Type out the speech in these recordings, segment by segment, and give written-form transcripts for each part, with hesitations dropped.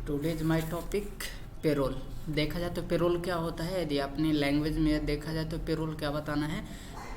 Today's my topic payroll. देखा जाए तो पेरोल क्या होता है, यदि अपनी लैंग्वेज में देखा जाए तो पेरोल क्या बताना है।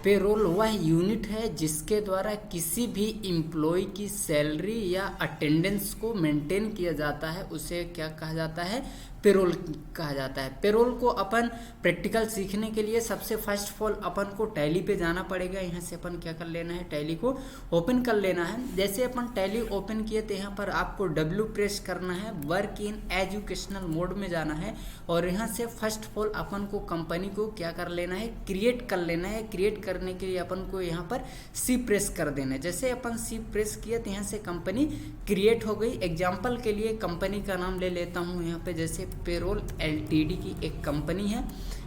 पेरोल वह यूनिट है जिसके द्वारा किसी भी एम्प्लॉय की सैलरी या अटेंडेंस को मेंटेन किया जाता है, उसे क्या कहा जाता है, पेरोल कहा जाता है। पेरोल को अपन प्रैक्टिकल सीखने के लिए सबसे फर्स्ट ऑफ ऑल अपन को टैली पे जाना पड़ेगा। यहाँ से अपन क्या कर लेना है, टैली को ओपन कर लेना है। जैसे अपन टैली ओपन किए तो यहाँ पर आपको W प्रेस करना है, वर्क इन एजुकेशनल मोड में जाना है और यहाँ से फर्स्ट ऑफ ऑल अपन को कंपनी को क्या कर लेना है, क्रिएट कर लेना है। क्रिएट करने के लिए अपन को यहाँ पर C प्रेस कर देना है। जैसे अपन C प्रेस किया तो यहाँ से कंपनी क्रिएट हो गई। एग्जाम्पल के लिए कंपनी का नाम ले लेता हूँ यहाँ पे, जैसे पेरोल LTD की एक कंपनी है।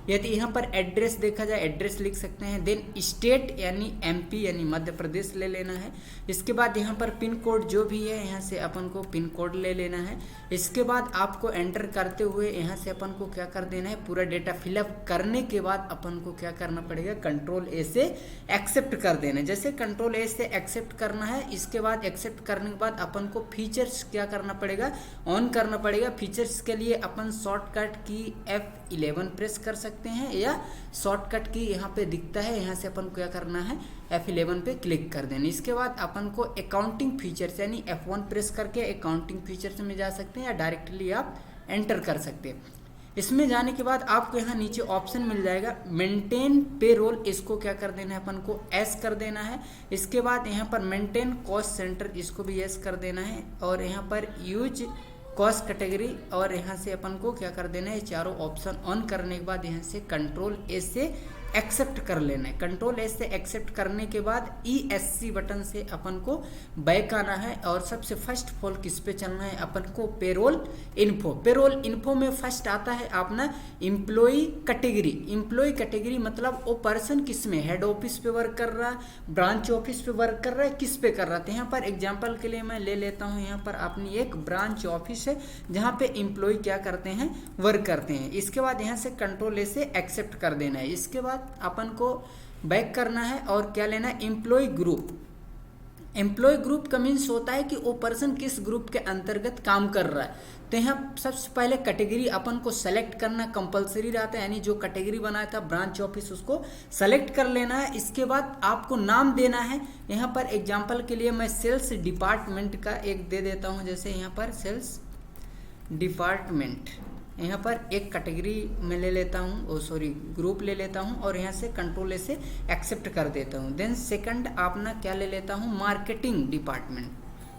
यदि यहाँ पर एड्रेस देखा जाए, एड्रेस लिख सकते हैं। देन स्टेट यानी MP यानी मध्य प्रदेश ले लेना है। इसके बाद यहाँ पर पिन कोड जो भी है यहाँ से अपन को पिन कोड ले लेना है। इसके बाद आपको एंटर करते हुए यहाँ से अपन को क्या कर देना है, पूरा डेटा फिलअप करने के बाद अपन को क्या करना पड़ेगा, Ctrl A से एक्सेप्ट कर देना है। जैसे Ctrl A से एक्सेप्ट करना है, इसके बाद एक्सेप्ट करने के बाद अपन को फीचर्स क्या करना पड़ेगा, ऑन करना पड़ेगा। फीचर्स के लिए अपन शॉर्टकट की F11 प्रेस कर सकते हैं या शॉर्टकट की यहाँ पे दिखता है, यहाँ से अपन क्या करना है, F11 पे क्लिक कर देना। इसके बाद अपन को अकाउंटिंग फीचर्स यानी F1 प्रेस करके अकाउंटिंग फीचर्स में जा सकते हैं या डायरेक्टली आप एंटर कर सकते हैं। इसमें जाने के बाद आपको यहाँ नीचे ऑप्शन मिल जाएगा मेंटेन पेरोल, इसको क्या कर देना है, अपन को S कर देना है। इसके बाद यहाँ पर मेंटेन कॉस्ट सेंटर, इसको भी S कर देना है और यहाँ पर यूज कॉस्ट कैटेगरी और यहाँ से अपन को क्या कर देना है, चारों ऑप्शन ऑन करने के बाद यहाँ से Ctrl A से एक्सेप्ट कर लेना है। Ctrl A से एक्सेप्ट करने के बाद ESC बटन से अपन को बैक आना है और सबसे फर्स्ट ऑफ ऑल किस पे चलना है, अपन को पेरोल इन्फो। पेरोल इन्फो में फर्स्ट आता है अपना एम्प्लॉय कैटेगरी। एम्प्लॉय कैटेगरी मतलब वो पर्सन किस में, हेड ऑफिस पे वर्क कर रहा है, ब्रांच ऑफिस पे वर्क कर रहा है, किस पे कर रहा है। यहाँ पर एग्जाम्पल के लिए मैं ले लेता हूँ, यहाँ पर अपनी एक ब्रांच ऑफिस है जहाँ पे एम्प्लॉय क्या करते हैं, वर्क करते हैं। इसके बाद यहाँ से Ctrl A से एक्सेप्ट कर देना है। इसके बाद अपन को बैक करना है और क्या लेना है, एम्प्लॉय ग्रुप। एम्प्लॉय ग्रुप का मीन्स होता है कि वो पर्सन किस ग्रुप के अंतर्गत काम कर रहा है। तो यहाँ सबसे पहले कैटेगरी अपन को सेलेक्ट करना कंपलसरी रहता है, यानी जो कैटेगरी बनाया था ब्रांच ऑफिस उसको सेलेक्ट कर लेना है। इसके बाद आपको नाम देना है। यहाँ पर एग्जांपल के लिए मैं सेल्स डिपार्टमेंट का एक दे देता हूँ। जैसे यहाँ पर सेल्स डिपार्टमेंट, यहाँ पर एक कैटेगरी में ले लेता हूँ, ग्रुप ले लेता हूँ और यहाँ से Ctrl A से एक्सेप्ट कर देता हूँ। देन सेकंड अपना क्या ले लेता हूँ, मार्केटिंग डिपार्टमेंट,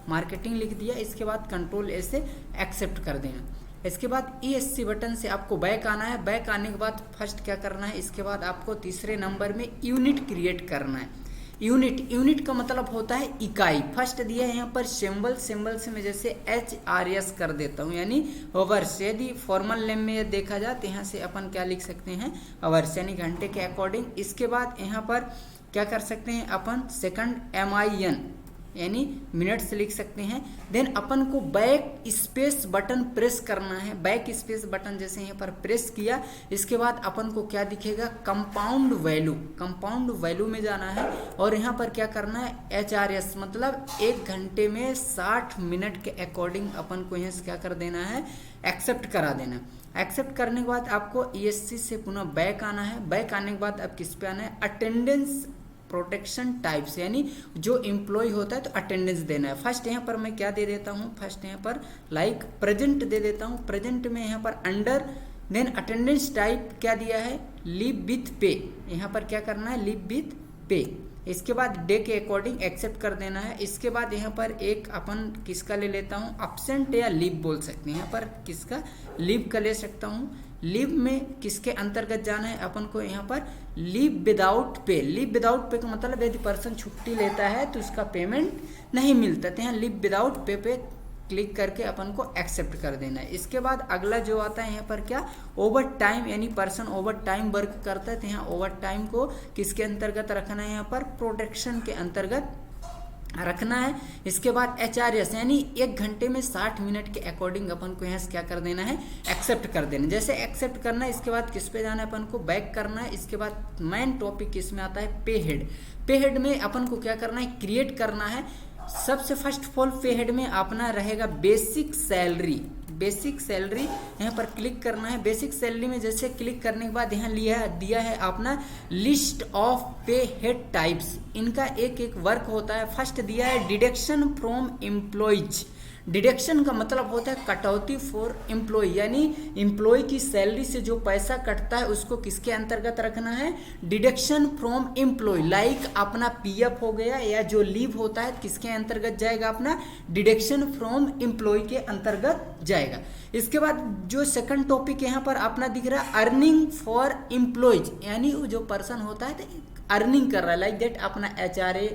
मार्केटिंग लिख दिया। इसके बाद Ctrl A से एक्सेप्ट कर देना। इसके बाद ESC बटन से आपको बैक आना है। बैक आने के बाद फर्स्ट क्या करना है, इसके बाद आपको तीसरे नंबर में यूनिट क्रिएट करना है। यूनिट का मतलब होता है इकाई। फर्स्ट दिया है यहाँ पर सिंबल से मैं जैसे HRS कर देता हूँ यानी आवर्स। यदि फॉर्मल नेम में देखा जाए तो यहाँ से अपन क्या लिख सकते हैं, आवर्स यानी घंटे के अकॉर्डिंग। इसके बाद यहाँ पर क्या कर सकते हैं अपन, सेकंड MIN यानी मिनट्स लिख सकते हैं। देन अपन को बैक स्पेस बटन प्रेस करना है। बैक स्पेस बटन जैसे यहाँ पर प्रेस किया, इसके बाद अपन को क्या दिखेगा, कंपाउंड वैल्यू में जाना है और यहाँ पर क्या करना है, HRS मतलब 1 घंटे में 60 मिनट के अकॉर्डिंग अपन को यहाँ से क्या कर देना है, एक्सेप्ट करा देना। एक्सेप्ट करने के बाद आपको ESC से पुनः बैक आना है। बैक आने के बाद अब किस पे आना है, अटेंडेंस प्रोटेक्शन टाइप्स यानी जो एम्प्लॉय होता है तो अटेंडेंस देना है। फर्स्ट यहाँ पर मैं क्या दे देता हूँ, फर्स्ट यहाँ पर लाइक प्रेजेंट दे देता हूँ। प्रेजेंट में यहाँ पर अंडर, देन अटेंडेंस टाइप क्या दिया है, लीव विथ पे। यहाँ पर क्या करना है, लीव विथ पे। इसके बाद डे के अकॉर्डिंग एक्सेप्ट कर देना है। इसके बाद यहाँ पर एक अपन किसका ले लेता हूँ, एब्सेंट या लीव बोल सकते हैं। यहाँ पर किसका, लीव का ले सकता हूँ। लीव में किसके अंतर्गत जाना है अपन को, यहाँ पर leave without pay. Leave without pay का मतलब यदि पर्सन छुट्टी लेता है तो उसका पेमेंट नहीं मिलता। तो यहाँ लीव विदाउट पे पे क्लिक करके अपन को एक्सेप्ट कर देना है। इसके बाद अगला जो आता है यहाँ पर क्या, ओवर टाइम यानी पर्सन ओवर टाइम वर्क करता है तो यहाँ ओवर टाइम को किसके अंतर्गत रखना है, यहाँ पर प्रोटेक्शन के अंतर्गत रखना है। इसके बाद HRS यानी 1 घंटे में 60 मिनट के अकॉर्डिंग अपन को यहाँ से क्या कर देना है, एक्सेप्ट कर देना। जैसे एक्सेप्ट करना है, इसके बाद किस पे जाना है, अपन को बैक करना है। इसके बाद मेन टॉपिक किस में आता है, पे हेड। पे हेड में अपन को क्या करना है, क्रिएट करना है। सबसे फर्स्ट ऑफ ऑल पे हेड में अपना रहेगा बेसिक सैलरी। बेसिक सैलरी यहाँ पर क्लिक करना है। बेसिक सैलरी में जैसे क्लिक करने के बाद यहाँ दिया है अपना लिस्ट ऑफ पे हेड टाइप्स। इनका एक एक वर्क होता है। फर्स्ट दिया है डिडक्शन फ्रॉम एम्प्लॉइज। डिडक्शन का मतलब होता है कटौती फॉर एम्प्लॉय, यानी एम्प्लॉय की सैलरी से जो पैसा कटता है उसको किसके अंतर्गत रखना है, डिडक्शन फ्रॉम एम्प्लॉय। लाइक अपना पीएफ हो गया या जो लीव होता है किसके अंतर्गत जाएगा, अपना डिडक्शन फ्रॉम एम्प्लॉय के अंतर्गत जाएगा। इसके बाद जो सेकंड टॉपिक यहाँ पर अपना दिख रहा है अर्निंग फॉर एम्प्लॉयज, यानी वो जो पर्सन होता है अर्निंग कर रहा है, लाइक दैट अपना HRA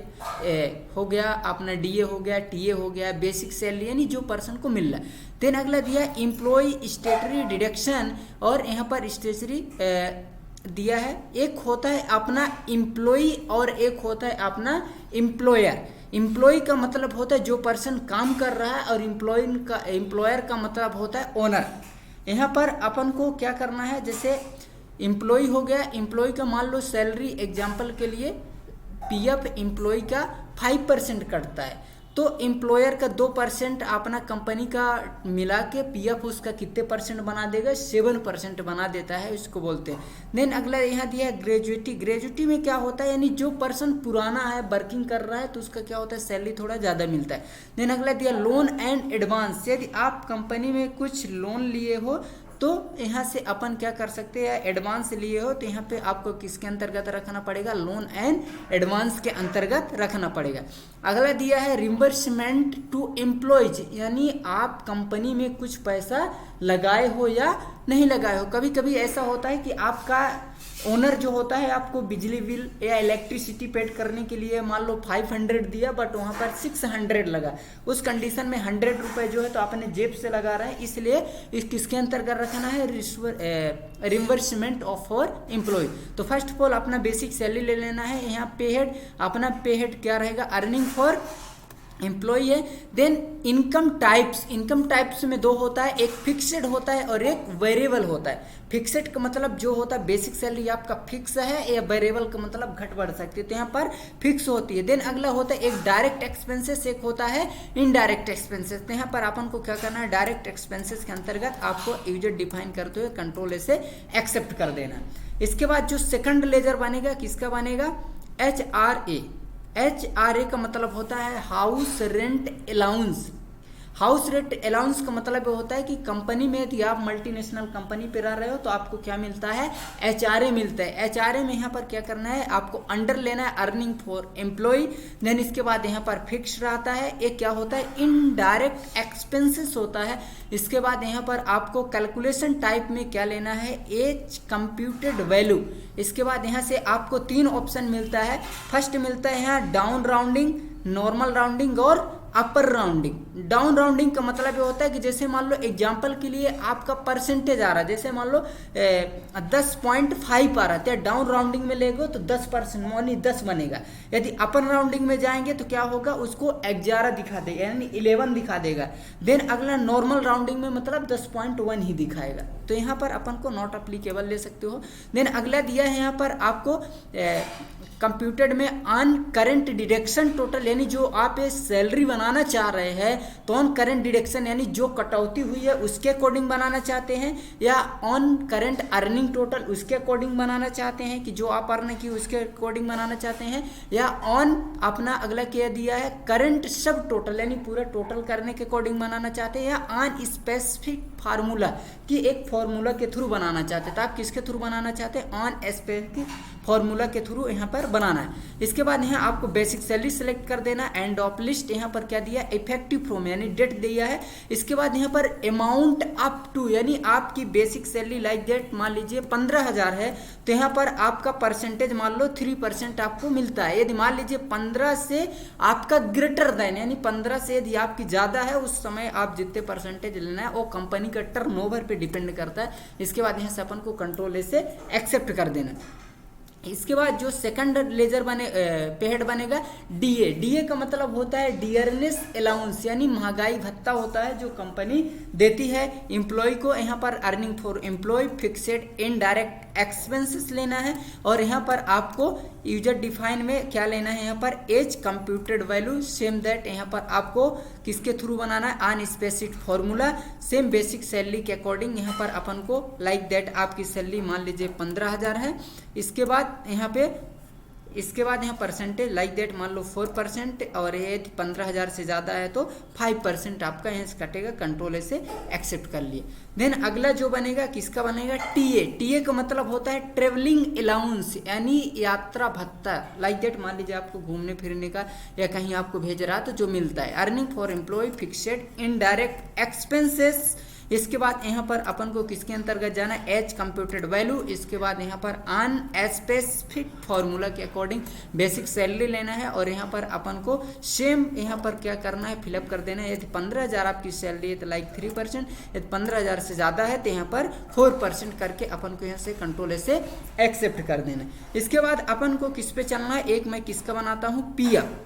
हो गया, अपना DA हो गया, TA हो गया, बेसिक सैलरी यानी जो पर्सन को मिल रहा है। देन अगला दिया एम्प्लॉय स्टेटरी डिडक्शन, और यहाँ पर स्टेटरी दिया है। एक होता है अपना एम्प्लॉय और एक होता है अपना एम्प्लॉयर। एम्प्लॉय का मतलब होता है जो पर्सन काम कर रहा है, और एम्प्लॉयर का मतलब होता है ओनर। यहाँ पर अपन को क्या करना है, जैसे एम्प्लॉय हो गया, एम्प्लॉय का मान लो सैलरी एग्जांपल के लिए पीएफ एम्प्लॉय का 5% कटता है, तो एम्प्लॉयर का 2% अपना कंपनी का मिला के पीएफ उसका कितने परसेंट बना देगा, 7% बना देता है, इसको बोलते हैं। देन अगला यहाँ दिया है ग्रेजुएटी। ग्रेजुएटी में क्या होता है, यानी जो पर्सन पुराना है वर्किंग कर रहा है तो उसका क्या होता है, सैलरी थोड़ा ज़्यादा मिलता है। देन अगला दिया लोन एंड एडवांस। यदि आप कंपनी में कुछ लोन लिए हो तो यहाँ से अपन क्या कर सकते हैं, एडवांस लिए हो तो यहाँ पे आपको किसके अंतर्गत रखना पड़ेगा, लोन एंड एडवांस के अंतर्गत रखना पड़ेगा। अगला दिया है रिम्बर्समेंट टू एम्प्लॉयज, यानी आप कंपनी में कुछ पैसा लगाए हो या नहीं लगाए हो। कभी कभी ऐसा होता है कि आपका ओनर जो होता है आपको बिजली बिल या इलेक्ट्रिसिटी पेड करने के लिए मान लो 500 दिया, बट वहाँ पर 600 लगा। उस कंडीशन में 100 रुपये जो है तो अपने जेब से लगा रहा है, इसलिए इस किसके अंतर्गत रखना है, रिम्बर्समेंट ऑफ फॉर एम्प्लॉय। तो फर्स्ट ऑफ ऑल अपना बेसिक सैलरी ले लेना है। यहाँ पे हेड, अपना पे हेड क्या रहेगा, अर्निंग फॉर एम्प्लॉय है। Then income types, income types में दो होता है, एक फिक्स्ड होता है और एक वेरिएबल होता है। फिक्स्ड का मतलब जो होता है बेसिक सैलरी आपका फिक्स है, या वेरिएबल का मतलब घट बढ़ सकती है, तो यहाँ पर फिक्स होती है। देन अगला होता है एक डायरेक्ट एक्सपेंसेस, एक होता है इनडायरेक्ट एक्सपेंसेस। तो यहाँ पर अपन को क्या करना है, डायरेक्ट एक्सपेंसेस के अंतर्गत आपको यूजर डिफाइन करते हुए कंट्रोल ए से एक्सेप्ट कर देना। इसके बाद जो सेकंड लेजर बनेगा किसका बनेगा, HRA। HRA का मतलब होता है house rent allowance. House rent allowance का मतलब ये होता है कि कंपनी में यदि आप मल्टीनेशनल कंपनी पे रह रहे हो तो आपको क्या मिलता है, HRA मिलता है। HRA में यहाँ पर क्या करना है, आपको अंडर लेना है अर्निंग फॉर एम्प्लॉय। देन इसके बाद यहाँ पर फिक्स रहता है, एक क्या होता है इनडायरेक्ट एक्सपेंसेस होता है। इसके बाद यहाँ पर आपको कैलकुलेशन टाइप में क्या लेना है, एज कंप्यूटेड वैल्यू। इसके बाद यहाँ से आपको 3 ऑप्शन मिलता है। फर्स्ट मिलता है यहाँ डाउन राउंडिंग, नॉर्मल राउंडिंग और अपर राउंडिंग। डाउन राउंडिंग का मतलब ये होता है कि जैसे मान लो एग्जांपल के लिए आपका परसेंटेज आ रहा है, जैसे मान लो 10.5 आ रहा है, डाउन राउंडिंग में लेगो तो 10% यानी 10 बनेगा। यदि अपर राउंडिंग में जाएंगे तो क्या होगा, उसको 11 दिखा देगा, यानी 11 दिखा देगा। देन अगला नॉर्मल राउंडिंग में मतलब 10.1 ही दिखाएगा, तो यहाँ पर अपन को नॉट अप्लीकेबल ले सकते हो। देन अगला दिया है यहाँ पर आपको कंप्यूटेड में ऑन करंट डिडक्शन टोटल, यानी जो आप ये सैलरी बनाना चाह रहे हैं तो ऑन करंट डिडक्शन यानी जो कटौती हुई है उसके अकॉर्डिंग बनाना चाहते हैं, या ऑन करंट अर्निंग टोटल उसके अकॉर्डिंग बनाना चाहते हैं कि जो आप अर्न की उसके अकॉर्डिंग बनाना चाहते हैं, या ऑन अपना अगला क्या दिया है करंट सब टोटल यानी पूरा टोटल करने के अकॉर्डिंग बनाना चाहते हैं, या ऑन स्पेसिफिक फार्मूला कि एक फार्मूला के थ्रू बनाना चाहते हैं। तो आप किसके थ्रू बनाना चाहते हैं, ऑन स्पेसिफिक फार्मूला के थ्रू यहाँ पर बनाना है। इसके बाद यहाँ आपको बेसिक सैलरी सेलेक्ट कर देना। एंड ऑफ लिस्ट यहाँ पर क्या दिया, इफेक्टिव फ्रॉम यानी डेट दिया है। इसके बाद यहाँ पर अमाउंट अप टू यानी आपकी बेसिक सैलरी लाइक डेट मान लीजिए 15,000 है, तो यहाँ पर आपका परसेंटेज मान लो 3% आपको मिलता है। यदि मान लीजिए 15 से आपका ग्रेटर देन यानी 15 से यदि आपकी ज़्यादा है, उस समय आप जितने परसेंटेज लेना है वो कंपनी का टर्नओवर पे डिपेंड करता है। इसके बाद यहाँ से अपन को कंट्रोल ए से एक्सेप्ट कर देना। इसके बाद जो सेकंड लेजर पे हेड बनेगा डीए। डीए का मतलब होता है डियरनेस अलाउंस, यानी महंगाई भत्ता होता है जो कंपनी देती है एम्प्लॉय को। यहाँ पर earning for employ, fixed indirect expenses लेना है, और यहाँ पर आपको यूजर डिफाइन में क्या लेना है, यहाँ पर as computed value same that. यहाँ पर आपको किसके थ्रू बनाना है, unspecific formula same basic salary के अकॉर्डिंग। यहाँ पर अपन को लाइक दैट आपकी सैलरी मान लीजिए 15,000 है। इसके बाद यहाँ परसेंटेज लाइक दैट मान लो 4%, और ये 15,000 से ज़्यादा है तो 5% आपका यहाँ से कटेगा। कंट्रोल से एक्सेप्ट कर लिए। देन अगला जो बनेगा किसका बनेगा, टीए। टीए का मतलब होता है ट्रेवलिंग अलाउंस, यानी यात्रा भत्ता। लाइक दैट मान लीजिए आपको घूमने फिरने का या कहीं आपको भेज रहा तो जो मिलता है। Earning for employ, fixed indirect expenses. इसके बाद यहाँ पर अपन को किसके अंतर्गत जाना है, एज कंप्यूटेड वैल्यू। इसके बाद यहाँ पर अनस्पेसिफिक फॉर्मूला के अकॉर्डिंग बेसिक सैलरी लेना है, और यहाँ पर अपन को सेम यहाँ पर क्या करना है, फिलअप कर देना है। यदि 15,000 आपकी सैलरी है तो लाइक 3%, यदि 15,000 से ज़्यादा है तो यहाँ पर 4% करके अपन को यहाँ से कंट्रोल से एक्सेप्ट कर देना है। इसके बाद अपन को किस पे चलना है, एक मैं किसका बनाता हूँ, पीएफ।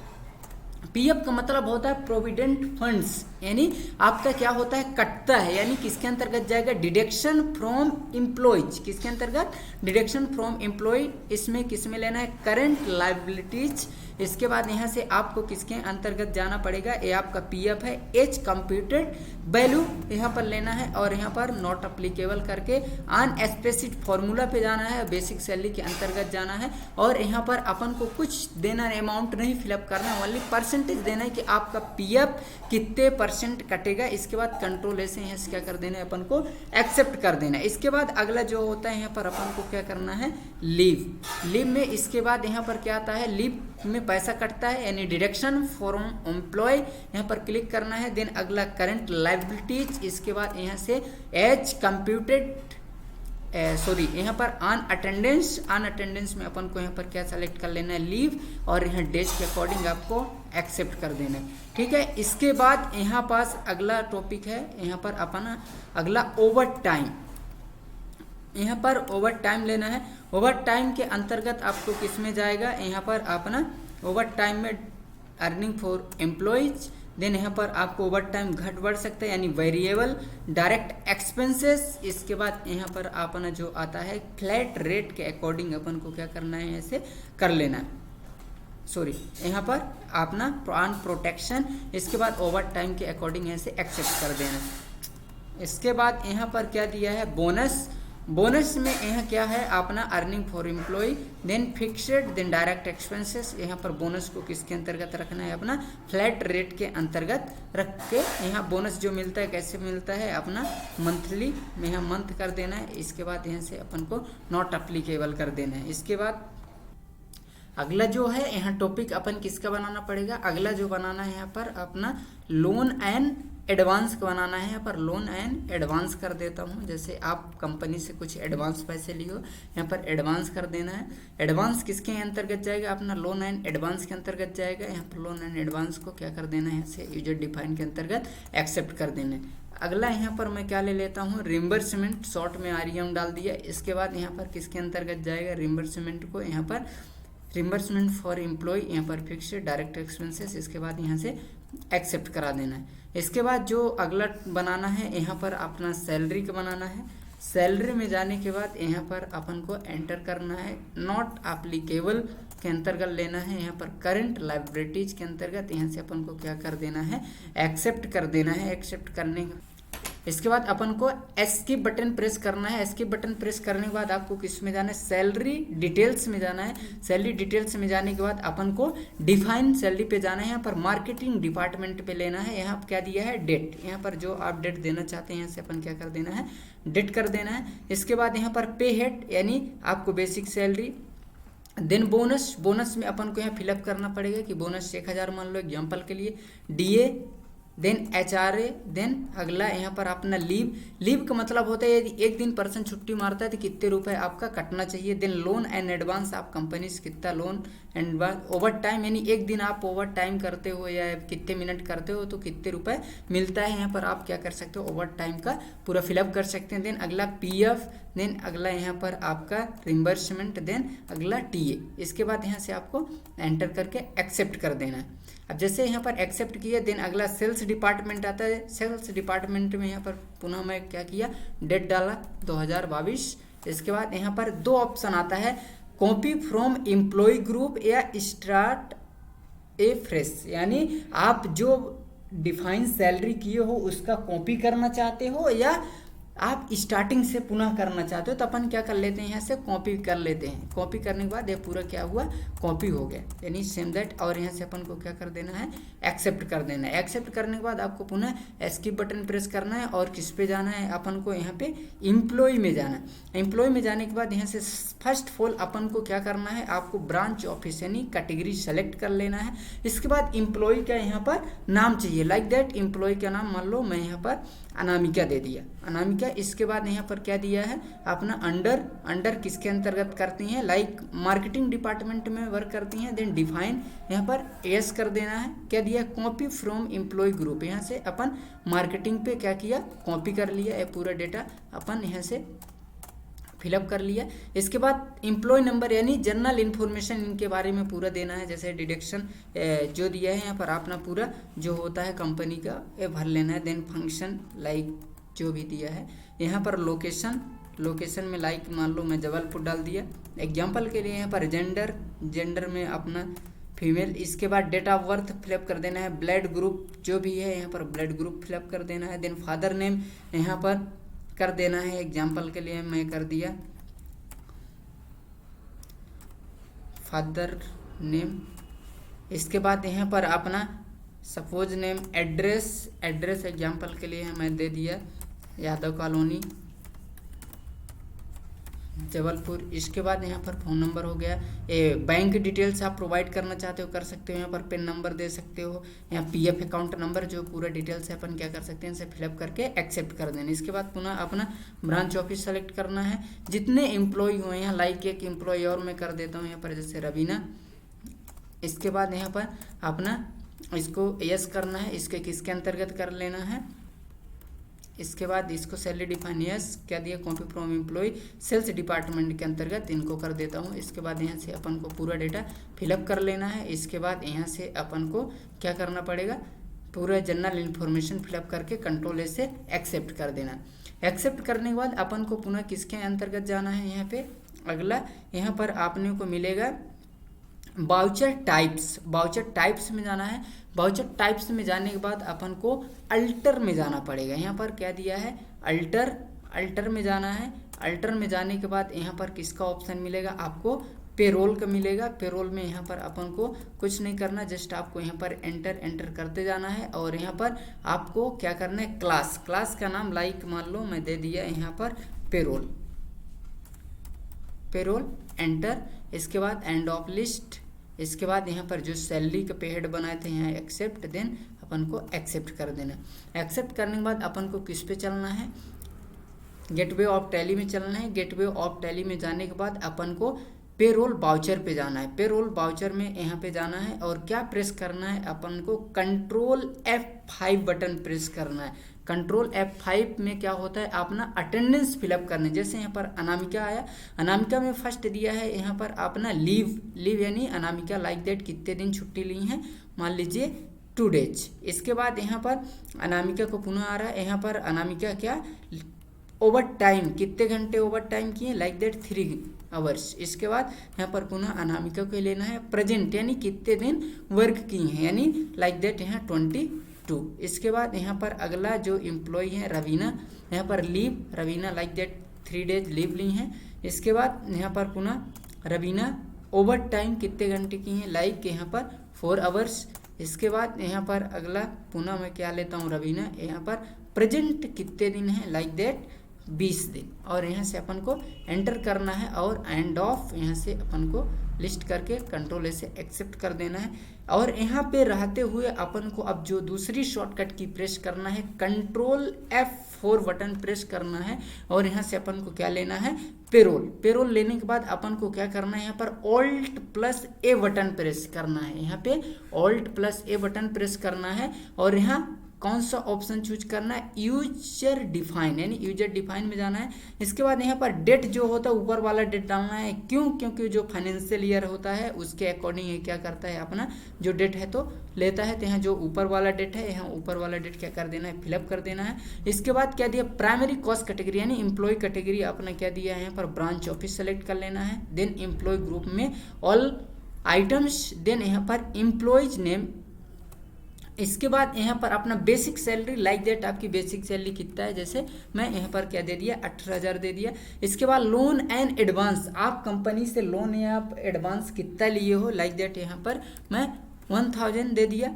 पीएफ का मतलब होता है प्रोविडेंट फंड्स, यानी आपका क्या होता है, कटता है, यानी किसके अंतर्गत जाएगा, डिडक्शन फ्रॉम एम्प्लॉयज। किसके अंतर्गत, डिडक्शन फ्रॉम एम्प्लॉय। इसमें किसमें लेना है, करंट लायबिलिटीज। इसके बाद यहाँ से आपको किसके अंतर्गत जाना पड़ेगा, ये आपका पीएफ है, एज कंप्यूटेड वैल्यू यहाँ पर लेना है, और यहाँ पर नॉट अप्लीकेबल करके अनस्पेसिफिक फॉर्मूला पे जाना है, बेसिक सैलरी के अंतर्गत जाना है। और यहाँ पर अपन को कुछ देना, अमाउंट नहीं फिलअप करना, ओनली परसेंटेज देना है कि आपका पीएफ कितने % कटेगा। इसके बाद कंट्रोल से यहाँ से क्या कर देना है, अपन को एक्सेप्ट कर देना है। इसके बाद अगला जो होता है यहाँ पर अपन को क्या करना है, लीव। लीव में इसके बाद यहाँ पर क्या आता है, लीव में पैसा कटता है, यानी डिडक्शन फ्रॉम एम्प्लॉय, यहाँ पर क्लिक करना है। देन अगला करंट लायबिलिटीज। इसके बाद यहाँ से एज कंप्यूटेड यहाँ पर अनअटेंडेंस में अपन को यहाँ पर क्या सेलेक्ट कर लेना है, लीव, और यहाँ डेज के अकॉर्डिंग आपको एक्सेप्ट कर देना है। ठीक है। इसके बाद यहाँ पास अगला टॉपिक है, यहाँ पर अपना अगला ओवर टाइम। यहाँ पर ओवर टाइम लेना है। ओवर टाइम के अंतर्गत आपको किस में जाएगा, यहाँ पर अपना ओवर टाइम में अर्निंग फॉर एम्प्लॉयज। देन यहाँ पर आपको ओवर टाइम घट बढ़ सकता है, यानी वेरिएबल डायरेक्ट एक्सपेंसेस। इसके बाद यहाँ पर अपना जो आता है फ्लैट रेट के अकॉर्डिंग अपन को क्या करना है, ऐसे कर लेना है, यहाँ पर अपना प्राण प्रोटेक्शन। इसके बाद ओवर टाइम के अकॉर्डिंग ऐसे एक्सेप्ट कर देना। इसके बाद यहाँ पर क्या दिया है, बोनस। बोनस में यहाँ क्या है, अपना earning for employ, then fixed, then direct expenses. यहाँ पर बोनस को किसके अंतर्गत रखना है, अपना फ्लैट रेट के अंतर्गत रख के यहाँ बोनस जो मिलता है कैसे मिलता है, अपना मंथली में यहाँ मंथ कर देना है। इसके बाद यहाँ से अपन को नॉट अप्लीकेबल कर देना है। इसके बाद अगला जो है यहाँ टॉपिक अपन किसका बनाना पड़ेगा, अगला जो बनाना है यहाँ पर अपना लोन एंड एडवांस का बनाना है। यहाँ पर लोन एंड एडवांस कर देता हूँ। जैसे आप कंपनी से कुछ एडवांस पैसे लियो, यहाँ पर एडवांस कर देना है। एडवांस किसके अंतर्गत जाएगा, अपना लोन एंड एडवांस के अंतर्गत जाएगा। यहाँ पर लोन एंड एडवांस को क्या कर देना है, यहाँ से यूजर डिफाइन के अंतर्गत एक्सेप्ट कर देना है। अगला यहाँ पर मैं क्या ले लेता हूँ, रिम्बर्समेंट, शॉर्ट में आरईएम डाल दिया। इसके बाद यहाँ पर किसके अंतर्गत जाएगा, रिम्बर्समेंट को, यहाँ पर रिम्बर्समेंट फॉर एम्प्लॉय, यहाँ पर फिक्स्ड डायरेक्ट एक्सपेंसेस। इसके बाद यहाँ से एक्सेप्ट करा देना है। इसके बाद जो अगला बनाना है, यहाँ पर अपना सैलरी का बनाना है। सैलरी में जाने के बाद यहाँ पर अपन को एंटर करना है, नॉट एप्लीकेबल के अंतर्गत लेना है। यहाँ पर करंट लायबिलिटीज के अंतर्गत यहाँ से अपन को क्या कर देना है, एक्सेप्ट कर देना है। एक्सेप्ट करने इसके बाद अपन को एस्केप बटन प्रेस करना है। एस्केप बटन प्रेस करने के बाद आपको किस में जाना है, सैलरी डिटेल्स में जाना है। सैलरी डिटेल्स में जाने के बाद अपन को डिफाइन सैलरी पे जाना है। यहाँ पर मार्केटिंग डिपार्टमेंट पे लेना है। यहाँ क्या दिया है, डेट। यहाँ पर जो आप डेट देना चाहते हैं यहाँ से अपन क्या कर देना है, डेट कर देना है। इसके बाद यहाँ पर पे हेड, यानी आपको basic salary. Then bonus, bonus में अपन को यहाँ फिलअप करना पड़ेगा कि बोनस 1,000 मान लो एग्जाम्पल के लिए। डीए, देन HRA, देन अगला यहाँ पर अपना लीव का मतलब होता है यदि एक दिन पर्सन छुट्टी मारता है तो कितने रुपए आपका कटना चाहिए। देन लोन एंड एडवांस, आप कंपनी से कितना लोन एंड ओवर टाइम, यानी एक दिन आप ओवर टाइम करते हो या कितने मिनट करते हो तो कितने रुपए मिलता है, यहाँ पर आप क्या कर सकते हो ओवर टाइम का पूरा फिलअप कर सकते हैं। देन अगला PF, देन अगला यहाँ पर आपका रिम्बर्समेंट, देन अगला TA। इसके बाद यहाँ से आपको एंटर करके एक्सेप्ट कर देना है। अब जैसे यहाँ पर एक्सेप्ट किया, देन अगला सेल्स डिपार्टमेंट आता है। सेल्स डिपार्टमेंट में यहाँ पर पुनः मैं क्या किया, डेट डाला 2022। इसके बाद यहाँ पर दो ऑप्शन आता है, कॉपी फ्रॉम एम्प्लॉय ग्रुप या स्टार्ट ए फ्रेश, यानी आप जो डिफाइन सैलरी किए हो उसका कॉपी करना चाहते हो या आप स्टार्टिंग से पुनः करना चाहते हो, तो अपन क्या कर लेते हैं, यहाँ से कॉपी कर लेते हैं। कॉपी करने के बाद ये पूरा क्या हुआ, कॉपी हो गया, यानी सेम दैट। और यहाँ से अपन को क्या कर देना है, एक्सेप्ट कर देना है। एक्सेप्ट करने के बाद आपको पुनः एस्केप बटन प्रेस करना है और किस पे जाना है, अपन को यहाँ पे एम्प्लॉय में जाना है। एम्प्लॉय में जाने के बाद यहाँ से फर्स्ट ऑफ ऑल अपन को क्या करना है, आपको ब्रांच ऑफिस यानी कैटेगरी सेलेक्ट कर लेना है। इसके बाद एम्प्लॉय का यहाँ पर नाम चाहिए, लाइक दैट एम्प्लॉय का नाम मान लो मैं यहाँ पर अनामिका दे दिया, अनामिका। इसके बाद यहाँ पर क्या दिया है, अपना अंडर किसके अंतर्गत करती हैं, लाइक मार्केटिंग डिपार्टमेंट में वर्क करती हैं। देन डिफाइन यहाँ पर यस कर देना है। क्या दिया, कॉपी फ्रॉम एम्प्लॉय ग्रुप, यहाँ से अपन मार्केटिंग पे क्या किया, कॉपी कर लिया। ये पूरा डेटा अपन यहाँ से फिलअप कर लिया। इसके बाद एम्प्लॉय नंबर यानी जनरल इन्फॉर्मेशन इनके बारे में पूरा देना है, जैसे डिडक्शन जो दिया है यहाँ पर अपना पूरा जो होता है कंपनी का ये भर लेना है। देन फंक्शन लाइक जो भी दिया है, यहाँ पर लोकेशन में लाइक मान लो मैं जबलपुर डाल दिया एग्जाम्पल के लिए। यहाँ पर जेंडर में अपना फीमेल। इसके बाद डेट ऑफ बर्थ फिलअप कर देना है। ब्लड ग्रुप जो भी है यहाँ पर ब्लड ग्रुप फिलअप कर देना है। देन फादर नेम यहाँ पर कर देना है, एग्जाम्पल के लिए मैं कर दिया फादर नेम। इसके बाद यहाँ पर अपना सपोज नेम, एड्रेस एग्जाम्पल के लिए मैं दे दिया यादव कॉलोनी जबलपुर। इसके बाद यहाँ पर फ़ोन नंबर हो गया। बैंक डिटेल्स आप प्रोवाइड करना चाहते हो कर सकते हो, यहाँ पर पेन नंबर दे सकते हो। यहाँ PF अकाउंट नंबर जो पूरा डिटेल्स है अपन क्या कर सकते हैं, इसे फिलअप करके एक्सेप्ट कर देना। इसके बाद पुनः अपना ब्रांच ऑफिस सेलेक्ट करना है। जितने एम्प्लॉय हुए हैं, लाइक एक एम्प्लॉय और मैं कर देता हूँ यहाँ पर जैसे रवीना। इसके बाद यहाँ पर अपना इसको यस करना है, इसके किसके अंतर्गत कर लेना है। इसके बाद इसको सैलरी डिफाइन यस क्या दिया, copy from employ sales department के अंतर्गत इनको कर देता हूँ। इसके बाद यहाँ से अपन को पूरा डेटा फिलअप कर लेना है। इसके बाद यहाँ से अपन को क्या करना पड़ेगा, पूरा जनरल इन्फॉर्मेशन फिलअप करके कंट्रोल से एक्सेप्ट कर देना। एक्सेप्ट करने के बाद अपन को पुनः किसके अंतर्गत जाना है, यहाँ पे अगला यहाँ पर आपने को मिलेगा बाउचर टाइप्स में जाना है। बाउचर टाइप्स में जाने के बाद अपन को अल्टर में जाना पड़ेगा। यहाँ पर क्या दिया है, अल्टर में जाना है। अल्टर में जाने के बाद यहाँ पर किसका ऑप्शन मिलेगा, आपको पेरोल का मिलेगा। पेरोल में यहाँ पर अपन को कुछ नहीं करना, जस्ट आपको यहाँ पर एंटर करते जाना है। और यहाँ पर आपको क्या करना है, क्लास का नाम लाइक मान लो मैं दे दिया यहाँ पर पेरोल एंटर। इसके बाद एंड ऑफ लिस्ट। इसके बाद यहाँ पर जो सैलरी का पे हेड बनाए थे यहाँ एक्सेप्ट, देन अपन को एक्सेप्ट कर देना। एक्सेप्ट करने के बाद अपन को किस पे चलना है, गेटवे ऑफ टैली में चलना है। गेटवे ऑफ टैली में जाने के बाद अपन को पेरोल बाउचर पे जाना है। पेरोल बाउचर में यहाँ पे जाना है और क्या प्रेस करना है, अपन को कंट्रोल F5 बटन प्रेस करना है। कंट्रोल F5 में क्या होता है, अपना अटेंडेंस फिलअप करना। जैसे यहाँ पर अनामिका आया, अनामिका में फर्स्ट दिया है यहाँ पर अपना लीव यानी अनामिका लाइक दैट कितने दिन छुट्टी ली हैं, मान लीजिए 2 डेज। इसके बाद यहाँ पर अनामिका को पुनः आ रहा है, यहाँ पर अनामिका क्या ओवर टाइम कितने घंटे ओवर टाइम किए, लाइक दैट 3 आवर्स। इसके बाद यहाँ पर पुनः अनामिका को लेना है प्रेजेंट यानी कितने दिन वर्क किए हैं, यानी लाइक दैट यहाँ 22। इसके बाद यहाँ पर अगला जो एम्प्लॉय है रवीना, यहाँ पर Raveena like that 3 days leave ली हैं। इसके बाद यहाँ पर पुनः रवीना ओवर टाइम कितने घंटे की हैं, लाइक यहाँ पर 4 आवर्स। इसके बाद यहाँ पर अगला पुनः मैं क्या लेता हूँ रवीना, यहाँ पर प्रेजेंट कितने दिन है, लाइक दैट 20 दिन, और यहाँ से अपन को एंटर करना है और एंड ऑफ यहाँ से अपन को लिस्ट करके कंट्रोल ए से एक्सेप्ट कर देना है। और यहाँ पे रहते हुए अपन को अब जो दूसरी शॉर्टकट की प्रेस करना है, कंट्रोल F4 बटन प्रेस करना है, और यहाँ से अपन को क्या लेना है, पेरोल लेने के बाद अपन को क्या करना है, यहाँ पर Alt+A बटन प्रेस करना है। यहाँ पे Alt+A बटन प्रेस करना है, और यहाँ कौन सा ऑप्शन चूज करना है, यूजर डिफाइन, यानी यूजर डिफाइन में जाना है। इसके बाद यहाँ पर डेट जो होता है ऊपर वाला डेट डालना है। क्यों? क्योंकि जो फाइनेंशियल ईयर होता है उसके अकॉर्डिंग ये क्या करता है, अपना जो डेट है तो लेता है। तो यहाँ जो ऊपर वाला डेट है, यहाँ ऊपर वाला डेट क्या कर देना है, फिलअप कर देना है। इसके बाद क्या दिया, प्राइमरी कॉस्ट कैटेगरी यानी एम्प्लॉय कैटेगरी अपना क्या दिया है, यहाँ पर ब्रांच ऑफिस सेलेक्ट कर लेना है। देन एम्प्लॉय ग्रुप में ऑल आइटम्स, देन यहाँ पर एम्प्लॉयज नेम। इसके बाद यहाँ पर अपना बेसिक सैलरी लाइक दैट, आपकी बेसिक सैलरी कितना है, जैसे मैं यहाँ पर क्या दे दिया, 18,000 दे दिया। इसके बाद लोन एंड एडवांस, आप कंपनी से लोन या आप एडवांस कितना लिए हो, लाइक दैट यहाँ पर मैं 1000 दे दिया,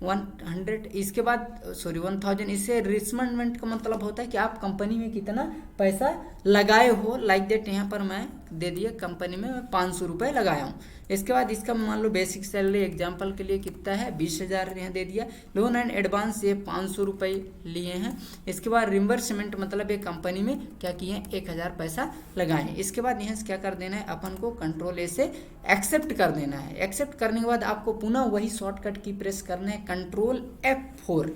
100। इसके बाद 1000, इससे रिस्मेंट का मतलब होता है कि आप कंपनी में कितना पैसा लगाए हो, लाइक दैट यहाँ पर मैं दे दिया कंपनी में मैं 500 रुपये लगाया हूँ। इसके बाद इसका मान लो बेसिक सैलरी एग्जांपल के लिए कितना है, 20,000 यहाँ दे दिया। लोन एंड एडवांस ये 500 रुपये लिए हैं। इसके बाद रिम्बर्समेंट मतलब ये कंपनी में क्या किए हैं, 1000 पैसा लगाए हैं। इसके बाद यहाँ से क्या कर देना है, अपन को कंट्रोल ए से एक्सेप्ट कर देना है। एक्सेप्ट करने के बाद आपको पुनः वही शॉर्टकट की प्रेस करना है, कंट्रोल F4,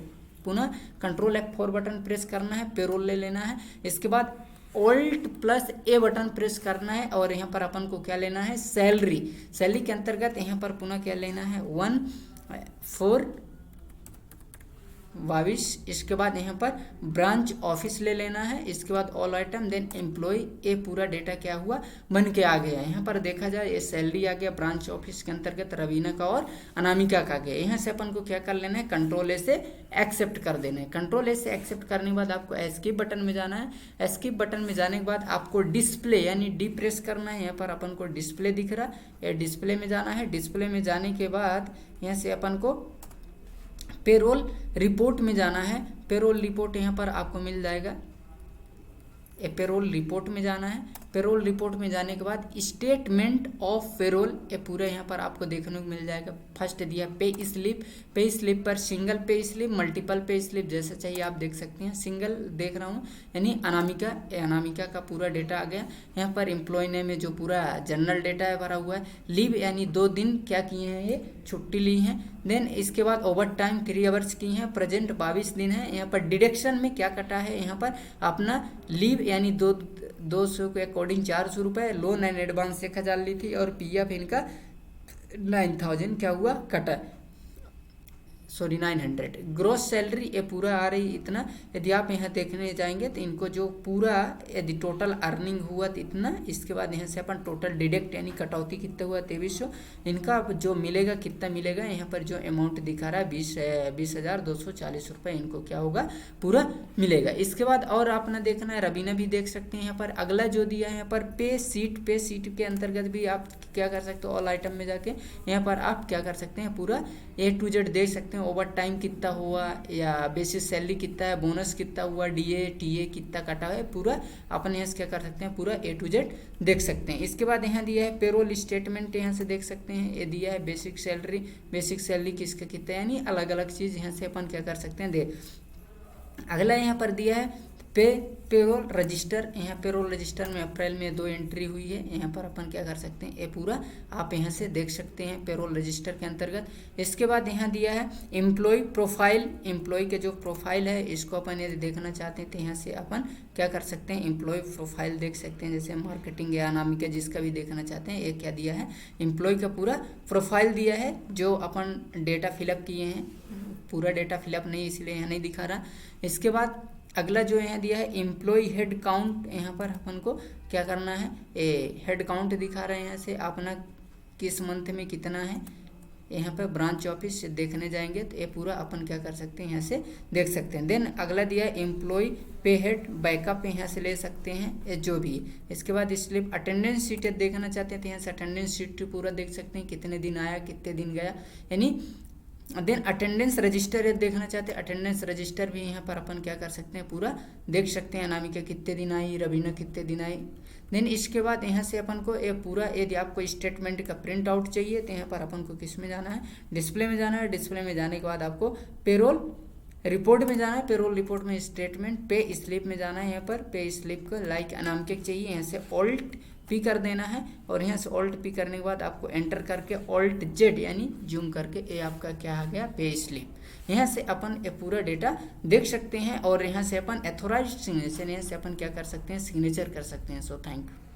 पुनः कंट्रोल F4 बटन प्रेस करना है, पेरोल ले लेना है। इसके बाद Alt+A बटन प्रेस करना है, और यहाँ पर अपन को क्या लेना है, सैलरी के अंतर्गत यहाँ पर पुनः क्या लेना है, 1422। इसके बाद यहाँ पर ब्रांच ऑफिस ले लेना है। इसके बाद ऑल आइटम, देन एम्प्लॉय, ये पूरा डेटा क्या हुआ, बन के आ गया। यहाँ पर देखा जाए ये सैलरी आ गया, ब्रांच ऑफिस के अंतर्गत रवीना का और अनामिका का गया। यहाँ से अपन को क्या कर लेना है, कंट्रोल ए से एक्सेप्ट कर देना है। कंट्रोल ए से एक्सेप्ट करने के बाद आपको एस्केप बटन में जाना है। एस्केप बटन में जाने के बाद आपको डिस्प्ले यानी डी प्रेस करना है। यहाँ पर अपन को डिस्प्ले दिख रहा है, डिस्प्ले में जाना है। डिस्प्ले में जाने के बाद यहाँ से अपन को पेरोल रिपोर्ट में जाना है। पेरोल रिपोर्ट यहाँ पर आपको मिल जाएगा, ये पेरोल रिपोर्ट में जाना है। पेरोल रिपोर्ट में जाने के बाद स्टेटमेंट ऑफ पेरोल, ये पूरा यहाँ पर आपको देखने को मिल जाएगा। फर्स्ट दिया पे स्लिप पर single pay slip, multiple pay slip, जैसा चाहिए आप देख सकते हैं। सिंगल देख रहा हूँ यानी अनामिका का पूरा डेटा आ गया। यहाँ पर एम्प्लॉय नेम में जो पूरा जनरल डेटा है भरा हुआ है। लीव यानी 2 दिन क्या किए हैं, ये छुट्टी ली हैं। देन इसके बाद ओवर टाइम 3 आवर्स की हैं। प्रेजेंट 22 दिन है। यहाँ पर डिडक्शन में क्या कटा है, यहाँ पर अपना लीव यानी 200 के अकॉर्डिंग 400 रुपये, लोन एंड एडवांस 1000 ली थी, और PF इनका 9000 क्या हुआ, कटा, 900। ग्रॉस सैलरी ये पूरा आ रही इतना। यदि आप यहाँ देखने जाएंगे तो इनको जो पूरा यदि टोटल अर्निंग हुआ तो इतना। इसके बाद यहाँ से अपन टोटल डिडक्ट यानी कटौती कितना हुआ, 2300। इनका जो मिलेगा कितना मिलेगा, यहाँ पर जो अमाउंट दिखा रहा है 20,240 रुपये इनको क्या होगा, पूरा मिलेगा। इसके बाद और अपना देखना है, रवीना भी देख सकते हैं। यहाँ पर अगला जो दिया है यहाँ पर पे सीट के अंतर्गत भी आप क्या कर सकते हो, ऑल आइटम में जाके यहाँ पर आप क्या कर सकते हैं, पूरा A to Z देख सकते हैं। ओवर टाइम कितना हुआ, या बेसिस सैलरी कितना है, बोनस कितना हुआ, DA TA कितना कटा है, पूरा अपन यहाँ से क्या कर सकते हैं, पूरा A to Z देख सकते हैं। इसके बाद यहाँ दिया है पेरोल स्टेटमेंट, यहाँ से देख सकते हैं। ये दिया है बेसिक सैलरी किसका कितना है, यानी अलग अलग चीज़ यहाँ से अपन क्या कर सकते हैं। अगला यहाँ पर दिया है पेरोल रजिस्टर। यहाँ पेरोल रजिस्टर में अप्रैल में 2 एंट्री हुई है। यहाँ पर अपन क्या कर सकते हैं, ये पूरा आप यहाँ से देख सकते हैं पेरोल रजिस्टर के अंतर्गत। इसके बाद यहाँ दिया है एम्प्लॉय प्रोफाइल। एम्प्लॉय के जो प्रोफाइल है इसको अपन यदि देखना चाहते हैं तो यहाँ से अपन क्या कर सकते हैं, एम्प्लॉय प्रोफाइल देख सकते हैं। जैसे मार्केटिंग या अनामिका जिसका भी देखना चाहते हैं, ये क्या दिया है, एम्प्लॉय का पूरा प्रोफाइल दिया है, जो अपन डेटा फिलअप किए हैं। पूरा डेटा फिलअप नहीं इसलिए यहाँ नहीं दिखा रहा। इसके बाद अगला जो यहाँ दिया है एम्प्लॉय हेड काउंट। यहाँ पर अपन को क्या करना है, हेड काउंट दिखा रहे हैं। यहाँ से अपना किस मंथ में कितना है, यहाँ पर ब्रांच ऑफिस देखने जाएंगे तो ये पूरा अपन क्या कर सकते हैं, यहाँ से देख सकते हैं। देन अगला दिया है एम्प्लॉय पे हेड बैकअप, यहाँ से ले सकते हैं जो भी। इसके बाद स्लिप अटेंडेंस शीट देखना चाहते हैं तो यहाँ से अटेंडेंस शीट पूरा देख सकते हैं, कितने दिन आया कितने दिन गया, यानी देन अटेंडेंस रजिस्टर यदि देखना चाहते हैं, अटेंडेंस रजिस्टर भी यहाँ पर अपन क्या कर सकते हैं, पूरा देख सकते हैं। अनामिका कितने दिन आई, रवीना कितने दिन आई। देन इसके बाद यहाँ से अपन को ये पूरा, यदि आपको स्टेटमेंट का प्रिंट आउट चाहिए तो यहाँ पर अपन को किस में जाना है, डिस्प्ले में जाना है। डिस्प्ले में जाने के बाद आपको पेरोल रिपोर्ट में जाना है। पेरोल रिपोर्ट में स्टेटमेंट पे स्लिप में जाना है। यहाँ पर पे स्लिप को लाइक अनामिका चाहिए, यहाँ से ऑल्ट पी कर देना है और यहाँ से ऑल्ट पी करने के बाद आपको एंटर करके ऑल्ट जेड यानी जूम करके ये आपका क्या आ गया, पे स्लिप। यहाँ से अपन ये पूरा डेटा देख सकते हैं और यहाँ से अपन एथोराइज्ड सिग्नेचर, यहाँ से अपन क्या कर सकते हैं, सिग्नेचर कर सकते हैं। So thank you.